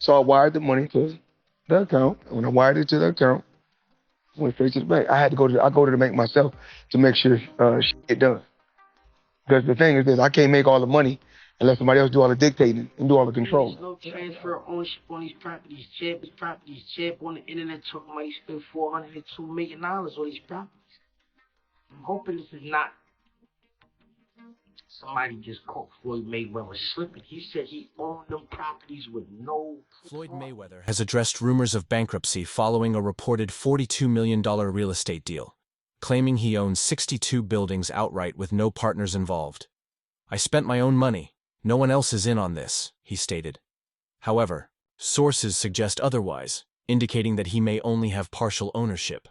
So I wired the money to the account. And when I wired it to the account, I went straight to the bank. I go to the bank myself to make sure shit get done. Because the thing is this, I can't make all the money unless somebody else do all the dictating and do all the controlling. There's no transfer of ownership on these properties. Champ on the internet talking about he spent $402 million on these properties. I'm hoping this is not somebody just caught Floyd Mayweather slipping. He said he owned them properties with no... Floyd Mayweather has addressed rumors of bankruptcy following a reported $42 million real estate deal, claiming he owns 62 buildings outright with no partners involved. "I spent my own money. No one else is in on this," he stated. However, sources suggest otherwise, indicating that he may only have partial ownership.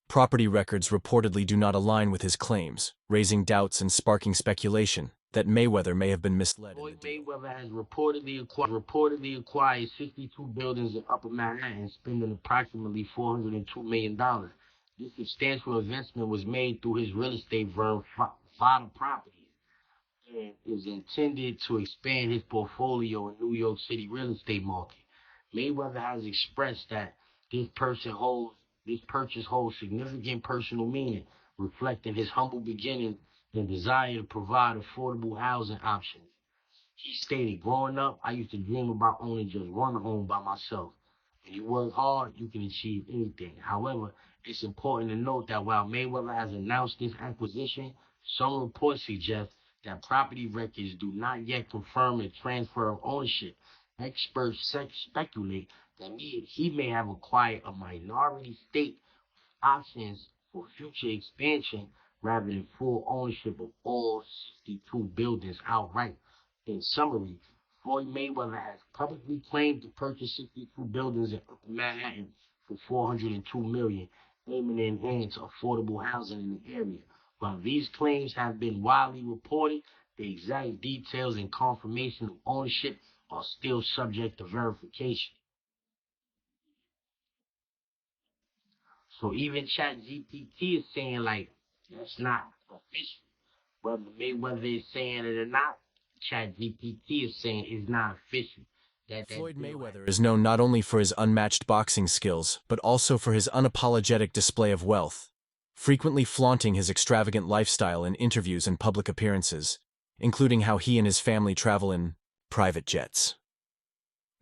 Property records reportedly do not align with his claims, raising doubts and sparking speculation that Mayweather may have been misled. Floyd Mayweather has reportedly acquired 62 buildings in Upper Manhattan, spending approximately $402 million. This substantial investment was made through his real estate firm, Flaunting Properties, and is intended to expand his portfolio in New York City real estate market. Mayweather has expressed that this purchase holds significant personal meaning, reflecting his humble beginnings and desire to provide affordable housing options. He stated, "Growing up, I used to dream about owning just one home by myself. When you work hard, you can achieve anything." However, it's important to note that while Mayweather has announced this acquisition, some reports suggest that property records do not yet confirm the transfer of ownership. Experts speculate that he may have acquired a minority stake with options for future expansion rather than full ownership of all 62 buildings outright. In summary, Floyd Mayweather has publicly claimed to purchase 62 buildings in Upper Manhattan for $402 million, aiming to enhance affordable housing in the area. While these claims have been widely reported, the exact details and confirmation of ownership are still subject to verification. So even ChatGPT is saying, like, that's not official. Whether Mayweather is saying it or not, ChatGPT is saying it's not official. Floyd Mayweather is known not only for his unmatched boxing skills, but also for his unapologetic display of wealth, frequently flaunting his extravagant lifestyle in interviews and public appearances, including how he and his family travel in private jets.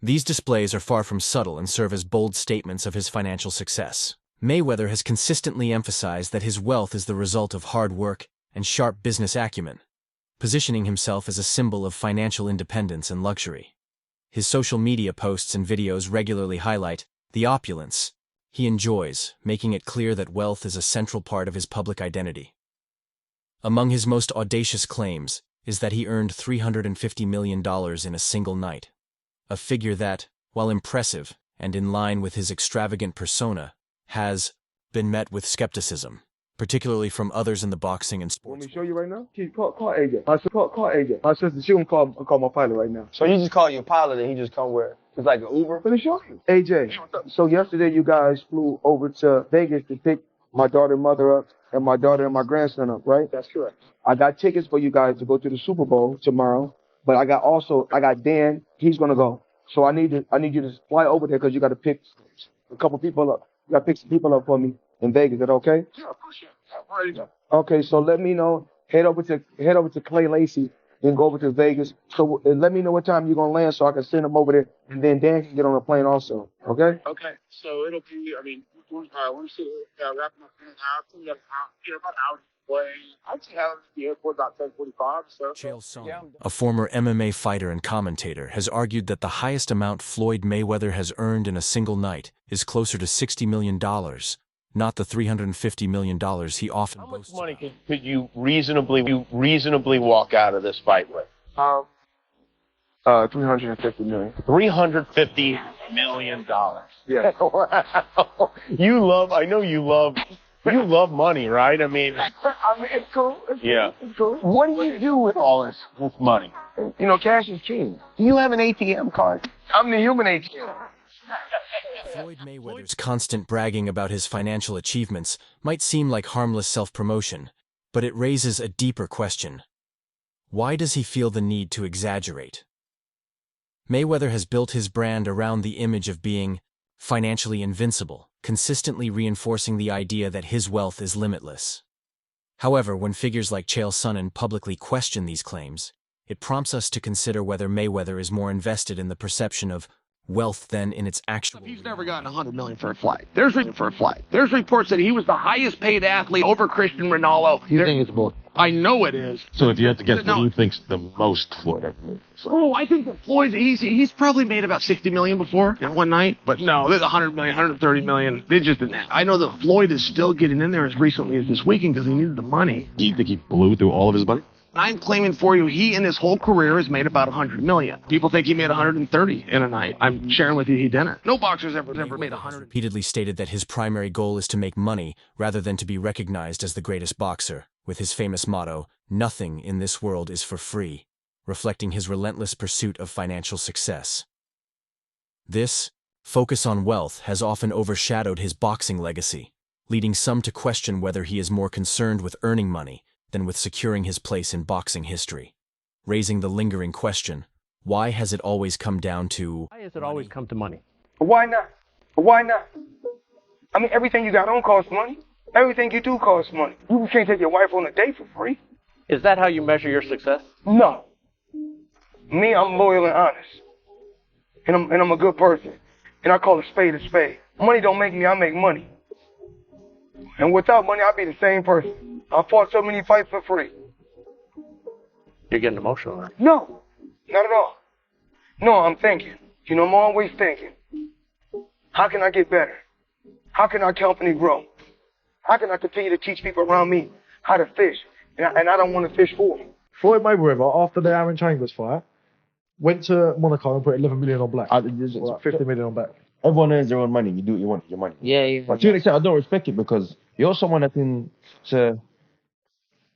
These displays are far from subtle and serve as bold statements of his financial success. Mayweather has consistently emphasized that his wealth is the result of hard work and sharp business acumen, positioning himself as a symbol of financial independence and luxury. His social media posts and videos regularly highlight the opulence he enjoys, making it clear that wealth is a central part of his public identity. Among his most audacious claims is that he earned $350 million in a single night, a figure that, while impressive and in line with his extravagant persona, has been met with skepticism, particularly from others in the boxing and sports. Want me to show you right now? Call AJ. Call AJ. My sister, she gonna call my pilot right now. So you just call your pilot and he just come where? It's like an Uber? Let me show you. AJ, so yesterday you guys flew over to Vegas to pick my daughter and mother up and my daughter and my grandson up, right? That's correct. I got tickets for you guys to go to the Super Bowl tomorrow, but I got Dan, he's gonna go. So I need you to fly over there because you gotta pick a couple people up. You gotta pick some people up for me in Vegas. Is that okay? Yeah, of course. Yeah, ready to go. Okay, so let me know. Head over to Clay Lacey, then go over to Vegas. So let me know what time you're gonna land so I can send them over there, and then Dan can get on the plane also. Okay? Okay, so it'll be, we're wrapping up in an hour, about an hour away. I'd say out of the airport about 10:45. So. Chael Sonnen, a former MMA fighter and commentator, has argued that the highest amount Floyd Mayweather has earned in a single night is closer to $60 million, not the $350 million he often boasts about. How much money could you reasonably walk out of this fight with? $350 million. $350 million. Yeah. Wow. I know you love money, right? It's cool. Yeah. It's cool. What do you do with all this money? Cash is king. Do you have an ATM card? I'm the human ATM. Floyd Mayweather's constant bragging about his financial achievements might seem like harmless self-promotion, but it raises a deeper question. Why does he feel the need to exaggerate? Mayweather has built his brand around the image of being financially invincible, consistently reinforcing the idea that his wealth is limitless. However, when figures like Chael Sonnen publicly question these claims, it prompts us to consider whether Mayweather is more invested in the perception of wealth than in its actual. He's never gotten $100 million for a flight. There's reports that he was the highest paid athlete over Christian Ronaldo. You think it's bull? I know it is. So if you had to guess, what No. do you think's the most Floyd? Oh, I think that Floyd, he's probably made about $60 million before in one night. But no, there's $100 million, $130 million. They just didn't. I know that Floyd is still getting in there as recently as this weekend because he needed the money. Do you think he blew through all of his money? I'm claiming for you, he in his whole career has made about $100 million. People think he made 130 in a night. I'm sharing with you he didn't. No boxer's ever made 100. Repeatedly stated that his primary goal is to make money rather than to be recognized as the greatest boxer, with his famous motto, "Nothing in this world is for free," reflecting his relentless pursuit of financial success. This focus on wealth has often overshadowed his boxing legacy, leading some to question whether he is more concerned with earning money than with securing his place in boxing history, raising the lingering question, why has it always come down to Why has it always come to money? Why not? Why not? I mean, everything you got on costs money. Everything you do costs money. You can't take your wife on a date for free. Is that how you measure your success? No. Me, I'm loyal and honest. And I'm a good person. And I call a spade a spade. Money don't make me, I make money. And without money, I'd be the same person. I fought so many fights for free. You're getting emotional now. No, not at all. No, I'm thinking. You know, I'm always thinking. How can I get better? How can our company grow? How can I continue to teach people around me how to fish? And I don't want to fish for them. Floyd Mayweather, after the Aaron Chambers fight, went to Monaco and put 11 million on black. 50 million on black. Everyone earns their own money. You do what you want with your money. Yeah. But to an extent, I don't respect it because you're someone that's in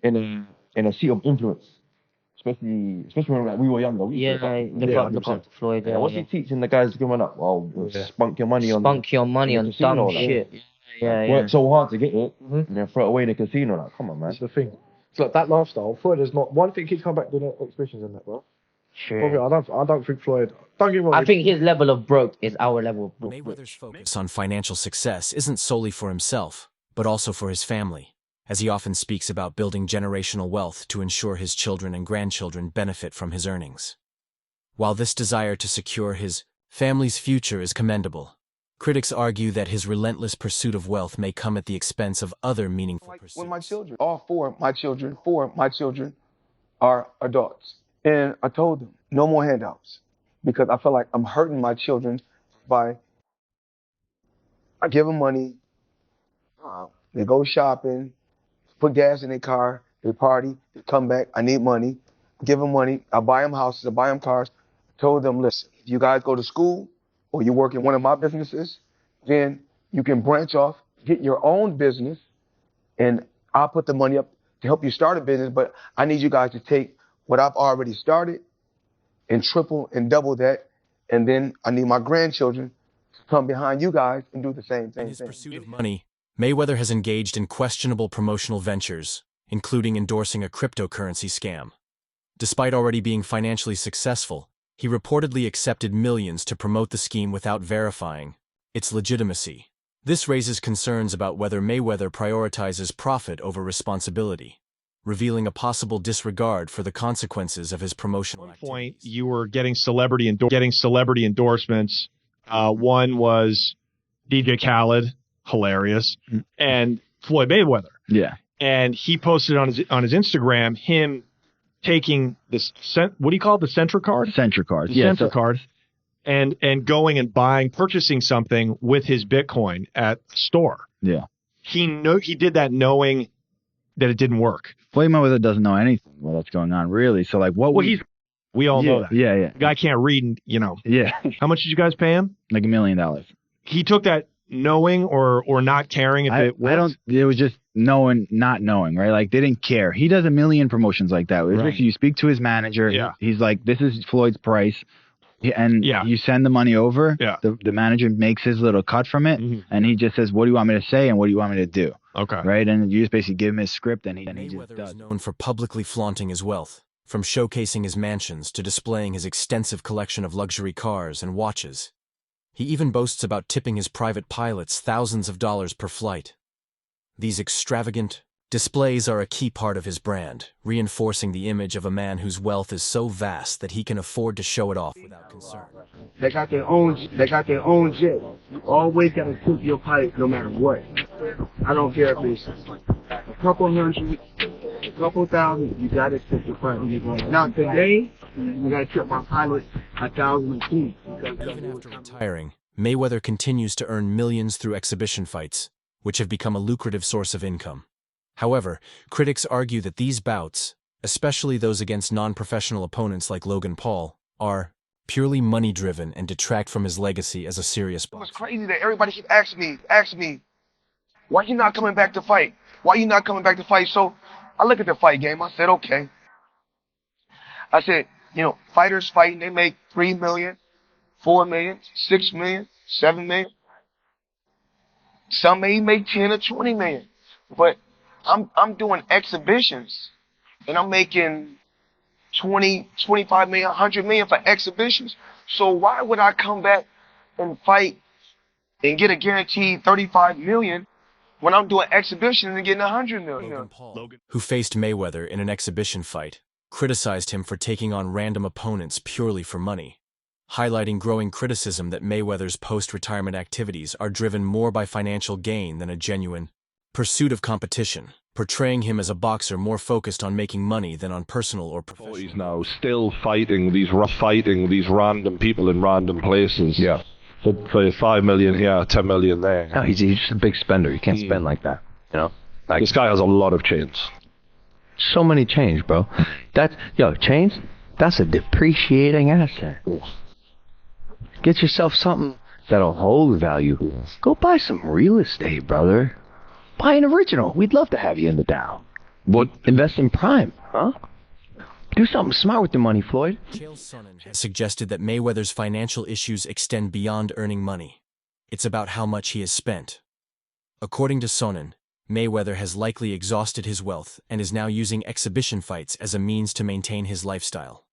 a seat of influence, especially when like, we were younger. Look up to Floyd. What's he teaching the guys growing up? Well, spunk your money on dumb shit. Work so hard to get it, and then throw it away in the casino. Like, come on, man. That's the thing. It's like that lifestyle. Floyd is not. One thing keeps coming back to the exhibitions and that, bro. Sure. Probably, I don't think Floyd. Don't get me wrong. I think his level of broke is our level of broke. Mayweather's focus on financial success isn't solely for himself, but also for his family, as he often speaks about building generational wealth to ensure his children and grandchildren benefit from his earnings. While this desire to secure his family's future is commendable, critics argue that his relentless pursuit of wealth may come at the expense of other meaningful pursuits. When my children, four of my children are adults. And I told them, no more handouts. Because I feel like I'm hurting my children by, I give them money, they go shopping, put gas in their car, they party, they come back, I need money, give them money, I buy them houses, I buy them cars. I told them, listen, if you guys go to school or you work in one of my businesses, then you can branch off, get your own business, and I'll put the money up to help you start a business, but I need you guys to take what I've already started and triple and double that, and then I need my grandchildren to come behind you guys and do the same thing. In his pursuit of money, Mayweather has engaged in questionable promotional ventures, including endorsing a cryptocurrency scam. Despite already being financially successful, he reportedly accepted millions to promote the scheme without verifying its legitimacy. This raises concerns about whether Mayweather prioritizes profit over responsibility, revealing a possible disregard for the consequences of his promotional At one point, activities. you were getting celebrity endorsements. One was DJ Khaled, hilarious, and Floyd Mayweather. Yeah. And he posted on his Instagram him taking this what do you call it? The Centra card? Centra card. The Yeah. Centra card. And going and purchasing something with his Bitcoin at the store. Yeah. He did that knowing that it didn't work. Floyd Mayweather doesn't know anything about what's going on, really. So, like, what? We all know that. Yeah. The guy can't read, and Yeah. How much did you guys pay him? Like $1 million. He took that knowing or not caring if it worked? It was just knowing, not knowing, right? Like, they didn't care. He does a million promotions like that. Right. You speak to his manager. Yeah. He's like, this is Floyd's price. And Yeah. you send the money over. Yeah. The manager makes his little cut from it. Mhm. And he just says, what do you want me to say? And what do you want me to do? Okay. Right. And you just basically give him his script and he just Mayweather does. is known for publicly flaunting his wealth, from showcasing his mansions to displaying his extensive collection of luxury cars and watches. He even boasts about tipping his private pilots thousands of dollars per flight. These extravagant displays are a key part of his brand, reinforcing the image of a man whose wealth is so vast that he can afford to show it off without concern. They got their own jet. You always gotta tip your pipe no matter what. I don't care if it's a couple hundred, a couple thousand, you gotta tip your pipe. Now today, you gotta tip my pilot 1,002. Even after retiring, Mayweather continues to earn millions through exhibition fights, which have become a lucrative source of income. However, critics argue that these bouts, especially those against non-professional opponents like Logan Paul, are purely money-driven and detract from his legacy as a serious boxer. It's crazy that everybody keep asking me, why you not coming back to fight? Why you not coming back to fight? So I look at the fight game. I said, okay. I said, fighters fighting, they make $3 million, $4 million, $6 million, $7 million. Some may make 10 or 20 million. But I'm doing exhibitions and I'm making 20, 25 million, 100 million for exhibitions. So why would I come back and fight and get a guaranteed 35 million when I'm doing exhibitions and getting 100 million? Logan Paul, who faced Mayweather in an exhibition fight, criticized him for taking on random opponents purely for money, highlighting growing criticism that Mayweather's post-retirement activities are driven more by financial gain than a genuine pursuit of competition, portraying him as a boxer more focused on making money than on personal or professional. He's now still fighting these random people in random places. Yeah. For 5 million here, 10 million there. No, he's just a big spender. You can't spend like that. Like, this guy has a lot of chains. so many chains, bro. Chains, that's a depreciating asset. Get yourself something that'll hold value. Go buy some real estate, brother. Buy an original. We'd love to have you in the Dow. What? Invest in prime, huh? Do something smart with the money, Floyd. Chael Sonnen has suggested that Mayweather's financial issues extend beyond earning money. It's about how much he has spent. According to Sonnen, Mayweather has likely exhausted his wealth and is now using exhibition fights as a means to maintain his lifestyle.